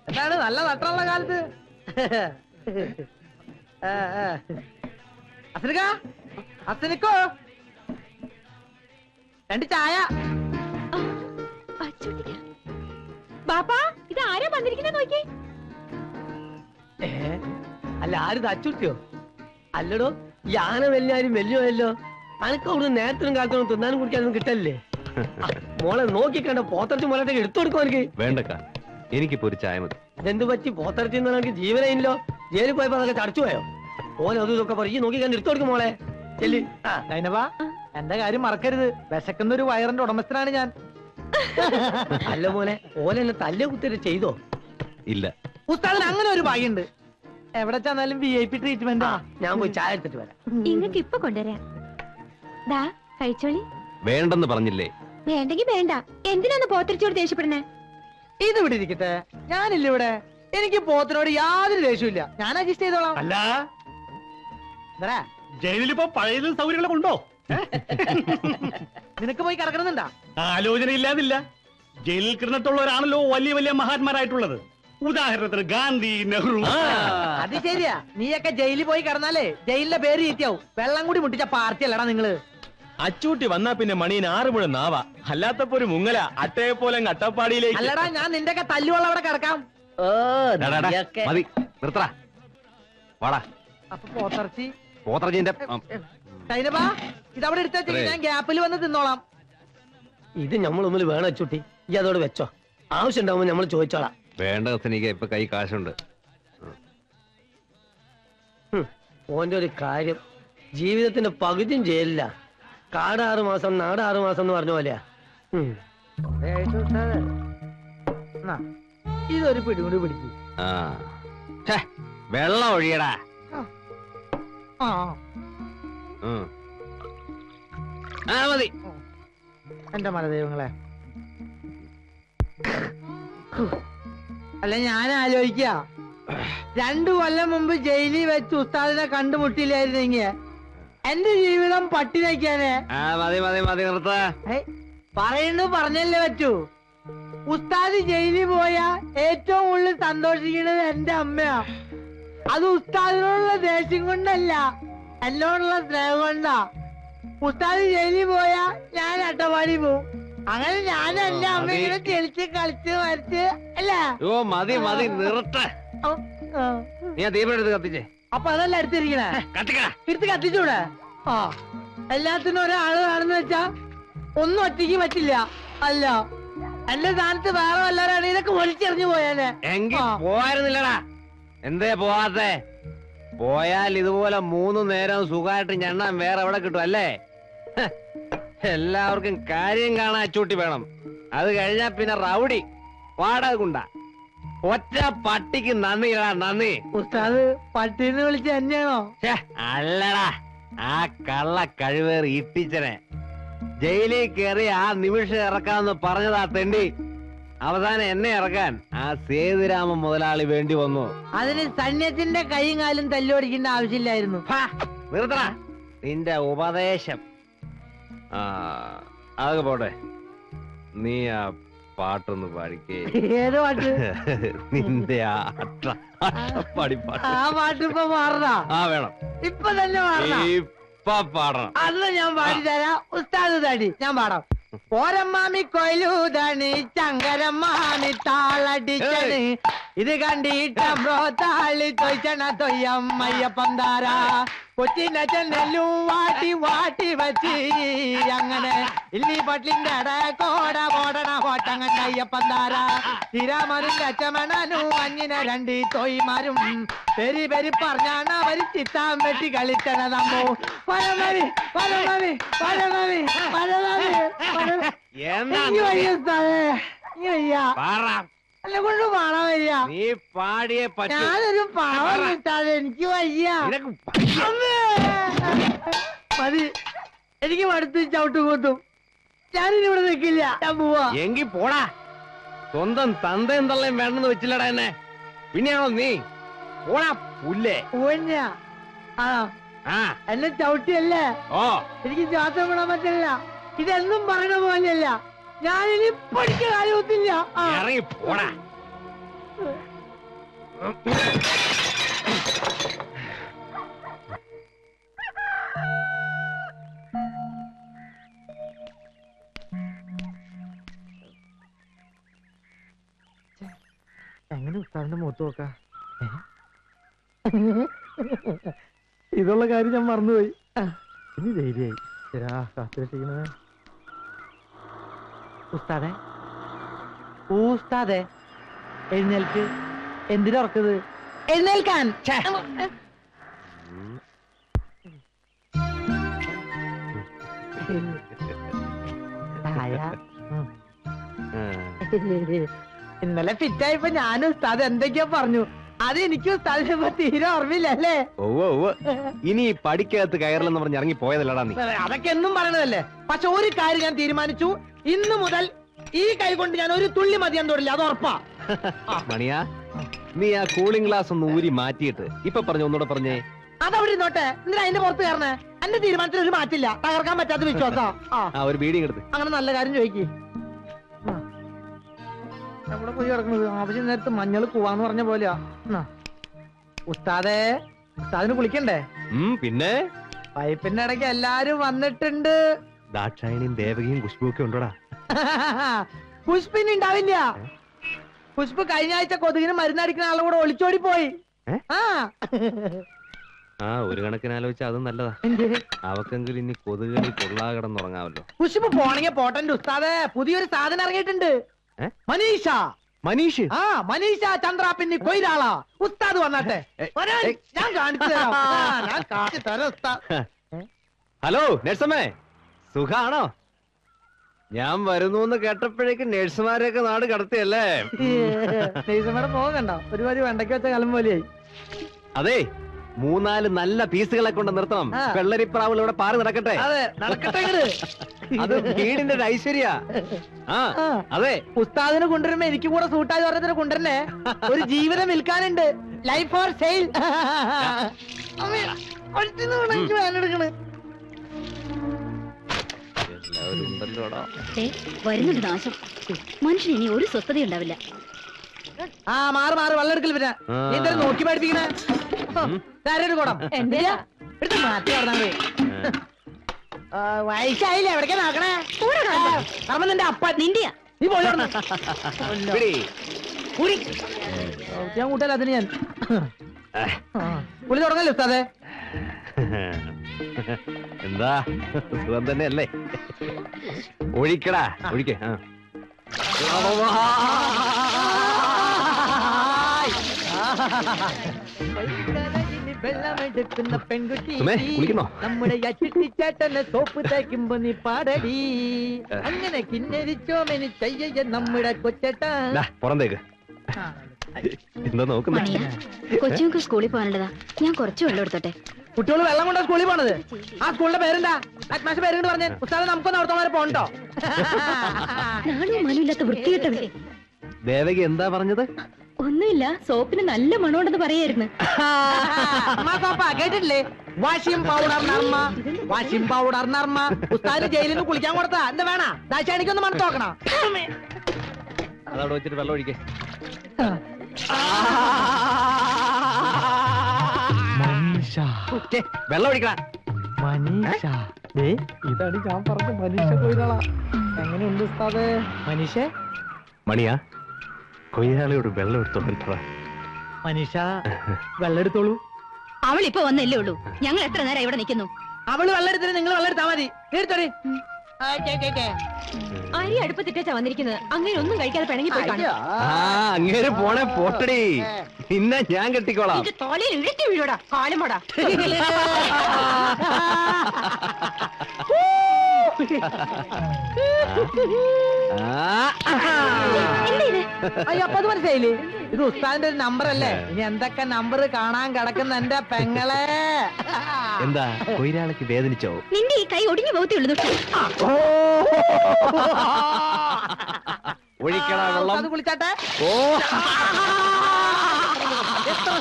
എന്താണ് നല്ല നട്ടുള്ള കാലത്ത്? അസനിക്കോ 2 ചായ. ബാപ്പാ ഇത് ആരാ വന്നിരിക്കുന്ന നോക്കി. അല്ല ആരും അച്ചുട്ടിയോ? അല്ലടോ ഈ ആന വലിയാരും വലിയല്ലോ. അനക്ക് അവിടെ നേരത്തിനും കാലത്തോളം തിന്നാനും കുടിക്കാനൊന്നും കിട്ടല്ലേ? മോളെ നോക്കിക്കണ്ട പോത്തറച്ചി മോളത്തേക്ക് എടുത്തു കൊടുക്കും. എനിക്ക് വേണ്ടക്ക, എനിക്കിപ്പോ ഒരു ചായ മതി. അതെന്ത് പറ്റി? പോത്തറച്ചി എനിക്ക് ജീവനയില്ലോ. ജയിലിൽ പോയപ്പോ അതൊക്കെ ചടച്ചു പോയോ? ഓൻ അതും ഇതൊക്കെ പറയും. നോക്കി കണ്ട് എടുത്തു കൊടുക്കും മോളെ. ചെല്ലി. എന്റെ കാര്യം മറക്കരുത്. വിശക്കുന്ന ഒരു വയറിന്റെ ഉടമസ്ഥനാണ് ഞാൻ. അല്ല മോനെ, ഓലെന്നെ തല്ലേ കുത്തിട്ട് ചെയ്തോ? ഇല്ല. ഉസ്താദിന് അങ്ങനെ ഒരു ഭാഗ്യമുണ്ട്. എവിടെ ചെന്നാലും VIP ട്രീറ്റ്മെന്റ്. ഞാൻ പോയി ചായ എടുത്തിട്ട് വരാം. ഇങ്ങക്ക് ഇപ്പൊ കൊണ്ടുവരാം. ദാ കഴിച്ചോളി. വേണ്ടെന്ന് പറഞ്ഞില്ലേ? വേണ്ടെങ്കി വേണ്ട. എന്തിനാന്ന് പോത്തിരിച്ചോട് ദേഷ്യപ്പെടുന്നേ? ഇത് ഇവിടെ ഇരിക്കട്ടെ, ഞാനില്ല ഇവിടെ. എനിക്ക് പോത്തിനോട് യാതൊരു ദേഷ്യമില്ല. ഞാൻ അഡ്ജസ്റ്റ് ചെയ്തോളാം. അല്ല, ജയിലിലിപ്പോ പഴയ സൗകര്യങ്ങളൊക്കെ ഉണ്ടോ? നിനക്ക് പോയി കിടക്കണമെന്നുണ്ടാ? ആലോചന ഇല്ലാതില്ല. ജയിലിൽ കിടന്നിട്ടുള്ളവരാണല്ലോ വലിയ വലിയ മഹാന്മാരായിട്ടുള്ളത്. ഉദാഹരണത്തിന് ഗാന്ധി, നെഹ്റു. അത് ശരിയാ. നീയൊക്കെ ജയിലിൽ പോയി കിടന്നാലേ ജയിലിന്റെ പേര് ചീത്തയാവും. വെള്ളം കൂടി മുട്ടിച്ച പാർട്ടി അല്ലടാ നിങ്ങള്. അച്ചൂട്ടി വന്നാ പിന്നെ മണീന് 6 മുഴ നാവാ. അല്ലാത്തപ്പോ ഒരു മുങ്ങല അട്ടയെ പോലെ അട്ടപ്പാടിയിലേക്ക്. അല്ലടാ, ഞാൻ നിന്റെ ഒക്കെ തല്ലുവെള്ളം അവിടെ കിടക്കാം. മതി, നിർത്തടാ. വാടാ. അപ്പൊ പോത്തിറച്ചി പോത്തറച്ചിന്റെ സൈനബാ ഇതവിടെ എടുത്ത ഞാൻ ഗ്യാപ്പിൽ വന്ന് തിന്നോളാം. ഇത് നമ്മൾ മുമ്പിൽ വേണം അച്ചൂട്ടി. ഈ അതോട് വെച്ചോ. ആവശ്യം ഉണ്ടാവുമ്പോ നമ്മൾ ചോദിച്ചോളാം. വേണ്ട എനിക്ക് ഇപ്പൊ കൈ കാശുണ്ട്. ഓന്റെ ഒരു കാര്യം, ജീവിതത്തിന്റെ പകുതിയും ജയിലില്ല. കാട് 6 മാസം നാട് 6 മാസം എന്ന് പറഞ്ഞ പോലെയാ. ഇതൊരു പിടികൂടി പിടിക്കും. വെള്ളം ഒഴിയടാ. മതി. എന്റെ മലദൈവങ്ങളെ, അല്ല ഞാൻ ആലോചിക്ക, 2 കൊല്ലം മുമ്പ് ജയിലിൽ വെച്ച് ഉസ്താദിനെ കണ്ടുമുട്ടില്ലായിരുന്നെങ്കിൽ എന്റെ ജീവിതം പട്ടിണിക്കാനെ. മതി മതി മതി, നിർത്ത. പറയുന്നു പറഞ്ഞല്ലേ പറ്റൂ. ഉസ്താദ് ജയിലിൽ പോയാ ഏറ്റവും കൂടുതൽ സന്തോഷിക്കുന്നത് എന്റെ അമ്മയാ. അത് ഉസ്താദിനോടുള്ള ദേഷ്യം കൊണ്ടല്ല, എന്നോടുള്ള സ്നേഹം കൊണ്ടാ. ഉസ്താദ് ജയിലിൽ പോയാ ഞാൻ അട്ടപ്പാടി പോവും. അങ്ങനെ ഞാൻ എന്റെ അമ്മയിങ്ങനെ ചെളിച്ച് കളിച്ച് മരിച്ച് അല്ലേ. മതി മതി, നിർത്ത. നീ ദീപം കത്തിച്ചേ. അപ്പൊ അതല്ല എടുത്തിരിക്കണേ. എടുത്ത് കത്തിച്ചൂടെ? എല്ലാത്തിനും ഒരാള് കാണുന്ന വെച്ചാ ഒന്നും ഒറ്റയ്ക്ക് പറ്റില്ല. അല്ല, എന്റെ സ്ഥാനത്ത് വേറെ വല്ലവരാണ് ഇതൊക്കെ ഒളിച്ചെറിഞ്ഞു പോയാനെ. എങ്കിൽ പോയായിരുന്നില്ലടാ. എന്തേ പോവാത്തെ? പോയാൽ ഇതുപോലെ 3 നേരം സുഖമായിട്ട് ഞണ്ണാൻ വേറെ എവിടെ കിട്ടും അല്ലേ? എല്ലാവർക്കും കാര്യം കാണാൻ അച്ചൂട്ടി വേണം. അത് കഴിഞ്ഞാ പിന്നെ റൗഡി വാടക കൊണ്ട. ഒറ്റ പട്ടിക്ക് നന്ദിടാ, നന്ദി. ഉസ്താദ് പട്ടിന്ന് വിളിച്ച തന്നെയാണോ? അല്ലടാ, ആ കള്ള കഴിവേറി ഇട്ടിച്ചനെ ജയിലിൽ കയറി ആ നിമിഷം ഇറക്കാമെന്ന് പറഞ്ഞതാ തെണ്ടി. അവസാനം എന്നെ ഇറക്കാൻ ആ സേതുരാമ മുതലാളി വേണ്ടി വന്നു. അതിന് സൈന്യത്തിന്റെ കൈയും കാലും തല്ലുപടിക്കേണ്ട ആവശ്യമില്ലായിരുന്നു. നിർത്തടാ നിന്റെ ഉപദേശം. അതൊക്കെ പോട്ടെ, നീ ആ പാട്ടൊന്ന് പാടിക്കേ. ഏത് പാട്ട്? നിന്റെ അട്ടപ്പാടി പാട്ട്. ആ പാട്ട് ഇപ്പൊ മാറണ? വേണം. ഇപ്പൊ തന്നെ മാറണം. ഇപ്പൊ പാടണം. അന്ന് ഞാൻ പാടിത്തരാം. ഉസ്താദ് തടി ഞാൻ പാടാം. പോരമ്മാമി കൊയിലൂതണി ചങ്കരമ്മാമി താളടിച്ചണി ഇത് കണ്ടിട്ട് ബ്രോത്താളി തൊയ്ച്ചണ തൊയ്യമ്മയ്യപ്പം താരാ കൊച്ചിന്റെ ചെന്നെല്ലും വാട്ടി വാട്ടി വച്ച് അങ്ങനെ ഇല്ലി പട്ടിന്റെ അടക്കോട ഓടണ ഓട്ടങ്ങണ്ട അയ്യപ്പം താരാ ശ്രീരാമനിന്റെ അച്ചമണനും അഞ്ഞിനെ 2 തോയിമാരും പെരി പെരി പറഞ്ഞാണ് അവര് ചിത്താൻ വെട്ടി കളിച്ചണതമ്മോ. പരമവി പരമവി പരമവി പരമവി എന്നെ കൊണ്ട് പാടാൻ വയ്യ. നീ പാടിയേ പറ്റൂ. ഞാനൊരു പാവം കിട്ടാതെ എനിക്ക് വയ്യ. മതി, എനിക്ക് മടുത്ത് ചവിട്ടും കൂത്തും. ഞാനിനി ഇവിടെ നിൽക്കില്ല, ഞാൻ പോവാ. എങ്കി പോടാ. സ്വന്തം തന്തയും തള്ളയും വേണ്ടെന്ന് വെച്ചില്ലടാ എന്നെ. പിന്നെയാണോ നീ? പോടാ പുല്ലേ. എന്നെ ചവിട്ടിയല്ലേ? എനിക്ക് ശ്വാസം വിടാൻ പറ്റില്ല. ഇതെന്നും പറയണ പോലെയല്ല. ഞാനിനി പഠിക്കാൻ കാര്യത്തില്ല. ഇറങ്ങി പോടാ. എങ്ങനെ ഉസ്താദിന്റെ മുഖത്ത് നോക്കാ? ഇതുള്ള കാര്യം ഞാൻ മറന്നുപോയി. ഇനി ധൈര്യമായി. ശരാ കാത്തിരിക്കണേ. ഉസ്താദെ, ഉസ്താദെ, എഴുന്നേൽക്ക്. എന്തിനുറക്കത്? എഴുന്നേൽക്കാൻ. ഇന്നലെ ഫിറ്റായപ്പോ ഞാനും ഉസ്താദ് എന്തൊക്കെയോ പറഞ്ഞു. അത് എനിക്ക് ഉസ്താദിനെ തീരെ ഓർമ്മയില്ലല്ലേ? ഇനി പഠിക്കകത്ത് കയറില്ലെന്ന് പറഞ്ഞ് ഇറങ്ങി പോയതല്ലടാ നീ. അതൊക്കെ എന്നും പറയണതല്ലേ. പക്ഷെ ഒരു കാര്യം ഞാൻ തീരുമാനിച്ചു. ഇന്നു മുതൽ ഈ കൈ കൊണ്ട് ഞാൻ ഒരു തുള്ളി മതിയാൻ തൊടില്ല. അത് ഉറപ്പാ. മണിയാ, നീ ആ കൂളിംഗ് ഗ്ലാസ് ഒന്ന് ഊരി മാറ്റിയിട്ട് ഇപ്പൊ പറഞ്ഞു ഒന്നുകൂടെ പറഞ്ഞേ. അതവിടെ ഇരുന്നോട്ടെ. എന്തിനാ അതിന്റെ പുറത്ത് കയറണേ? എന്റെ തീരുമാനത്തിൽ ഒരു മാറ്റില്ല. തകർക്കാൻ പറ്റാത്ത വിശ്വാസാ. ഒരു ബീഡിങ് എടുത്ത് അങ്ങനെ നല്ല കാര്യം ചോദിക്ക്. എവിടെ പോയി കിടക്കുന്നത്? ആവശ്യം നേരത്ത് മഞ്ഞൾ കൂവാന്ന് പറഞ്ഞ പോലെയാ. ഉസ്താദേ, ഉസ്താദിന് കുളിക്കണ്ടേ? പിന്നെ പൈപ്പിന്റെ ഇടയ്ക്ക് എല്ലാരും വന്നിട്ടുണ്ട്. ദാക്ഷായണിയും ദേവകിയും ഖുശ്ബുവും ഒക്കെ ഉണ്ടോടാ? പുഷ്പിന് ഉണ്ടാവില്ല. പുഷ്പ് കഴിഞ്ഞ ആഴ്ച കൊതുകിന് മരുന്നടിക്കുന്ന ആളുടെ കൂടെ ഒളിച്ചോടി പോയി. ഒരു കണക്കിന് ആലോചിച്ച അതും നല്ലതാ. അവക്കെങ്കിലും ഇനി കൊതുകളിൽ കൊള്ളാ കിടന്നുറങ്ങാമല്ലോ. പുഷ്പ് പോണെങ്കിൽ പോട്ടന്റെ ഉസ്താദേ, പുതിയൊരു സാധനം ഇറങ്ങിയിട്ടുണ്ട്. മനീഷ. മനീഷ്? മനീഷ ചന്ദ്ര പിന്നെ കൊയിലാളാ. ഉസ്താദ് വന്നാട്ടെ. ഞാൻ കാണിച്ചു തരാം. ഞാൻ കാണിച്ചു തരാം ഉസ്താദ്. ഹലോ നഴ്സമ്മേ, സുഖാണോ? ഞാൻ വരുന്നു കേട്ടപ്പോഴേക്കും നഴ്സുമാരെയൊക്കെ നാട് കടത്തിയല്ലേ? നഴ്സുമാരെ പോകണ്ട. ഒരുപാട് വെണ്ടയ്ക്ക് വെച്ച കലം പോലെയായി. അതെ, 3-4 നല്ല പീസുകളെ കൊണ്ട് നിർത്തണം. വെള്ളരിപ്രാവുകൾ ഇവിടെ പാറി നടക്കട്ടെ. അതെ, നടക്കട്ടെ. അത് വീടിന്റെ ഒരു ഐശ്വര്യ. അതെ, ഉസ്താദിന് കൊണ്ടുവരുമ്പോ എനിക്ക് കൂടെ സൂട്ടായി പറഞ്ഞതിന് കൊണ്ടുവരണേ. ഒരു ജീവിതം വിൽക്കാനുണ്ട്. Life for sale. വേനെടുക്കണ്. വരുന്നുണ്ട് നാശം. മനുഷ്യൻ ഇനി ഒരു സ്വസ്ഥത ഉണ്ടാവില്ല. മാറ് വെള്ളം എടുക്കൽ. പിന്നെ നീ എന്തായാലും നോക്കി പഠിപ്പിക്കണേ. കുടം എന്തിനാ എടുത്ത് മാറ്റി പറഞ്ഞാൽ വയസ്സായില്ലേ? എവിടേക്കാ നോക്കണേ? നിന്റെ അപ്പ നിന്റെയാ. നീ പോയി ഞാൻ കൂട്ടല്ല. അതിന് ഞാൻ പുള്ളി തുടങ്ങല്ലേ ഉസ്താദേ? എന്താ സുഖം തന്നെ അല്ലേ? ഒഴിക്കടാ, ഒഴിക്കേ. വെള്ളമെടുക്കുന്ന പെൺകുട്ടി കുളിക്കുന്നോ? നമ്മുടെ ചേട്ടനെ സോപ്പ് തേക്കുമ്പോ നീ പാടടി. അങ്ങനെ കിന്നരിച്ചോമെനി ചെയ്യ നമ്മുടെ കൊച്ചേട്ടാ. പുറന്തേക്ക് എന്താ നോക്കുന്നേ? കൊച്ചുങ്ങൾക്ക് സ്കൂളിൽ പോകാനുള്ളതാ. ഞാൻ കുറച്ച് വെള്ളം എടുത്തോട്ടെ. കുട്ടികൾ വെള്ളം കൊണ്ടാ സ്കൂളിൽ പോണത്. ആ സ്കൂളിന്റെ പേരെന്താ? അറ്റ്മാഷ പേര് പറഞ്ഞേ. ഉസ്താദ് നമുക്കൊന്ന് അവിടുത്തെ വരെ പോണ്ടോ? നാണോ മനുമില്ലാത്ത വൃത്തികെട്ടവേ. ദേവകി എന്താ പറഞ്ഞത്? ഒന്നുമില്ല, സോപ്പിന് നല്ല മണമുണ്ടെന്ന് പറയായിരുന്നു. കേട്ടിട്ടില്ലേ? Washing powder Nirma, washing powder Nirma. ഉസ്താദിന് ജയിലിൽ നിന്ന് കുളിക്കാൻ കൊടുത്താ എന്താ വേണ? ദാശാണിക്കൊന്ന് മണത്ത് നോക്കണം. അതവിടെ വെച്ചിട്ട് വെള്ളം ഒഴിക്കേ. വെള്ളം ഒഴിക്കണം. മനീഷ. ഇതാണ് ഞാൻ പറഞ്ഞ മനീഷ കൊയിലാളാ. എങ്ങനെയുണ്ട് ഉസ്താദേ? മനീഷ മണിയാ, കൊയ്യാളിയോട് വെള്ളം എടുത്തോളൂ. മനീഷ വെള്ളം എടുത്തോളൂ. അവൾ ഇപ്പൊ വന്നല്ലേ ഉള്ളൂ. ഞങ്ങൾ എത്ര നേരം ഇവിടെ നിൽക്കുന്നു. അവള് വെള്ളം എടുത്തിട്ട് നിങ്ങൾ വെള്ളം എടുത്താ മതി. എടുത്തോടി. അരി അടുപ്പത്തിട്ടാ വന്നിരിക്കുന്നത്. അങ്ങനെ ഒന്നും കഴിക്കാതെ പിണങ്ങി പോയി കാണും. അങ്ങേര് പോണേ പോട്ടടി. പിന്നെ ഞാൻ കെട്ടിക്കോളാം. തോലയിൽ ഇഴത്തി വീഴോടാ കാലമോടാ. അയ്യോ, അപ്പൊ അത് മനസ്സിലായില്ലേ? ഇത് ഉസ്താദിന്റെ ഒരു നമ്പർ അല്ലേ? ഇനി എന്തൊക്കെ നമ്പർ കാണാൻ കിടക്കുന്ന എന്റെ പെങ്ങളെ. എന്താ കൊയിലാളിക്ക് വേദനിച്ചോ? നിന്റെ ഈ കൈ ഒടിഞ്ഞു പോകത്തേ ഉള്ളൂ. ഒഴിക്കടാ വെള്ളം. കുളിച്ചാട്ടെ. ഓ, എത്ര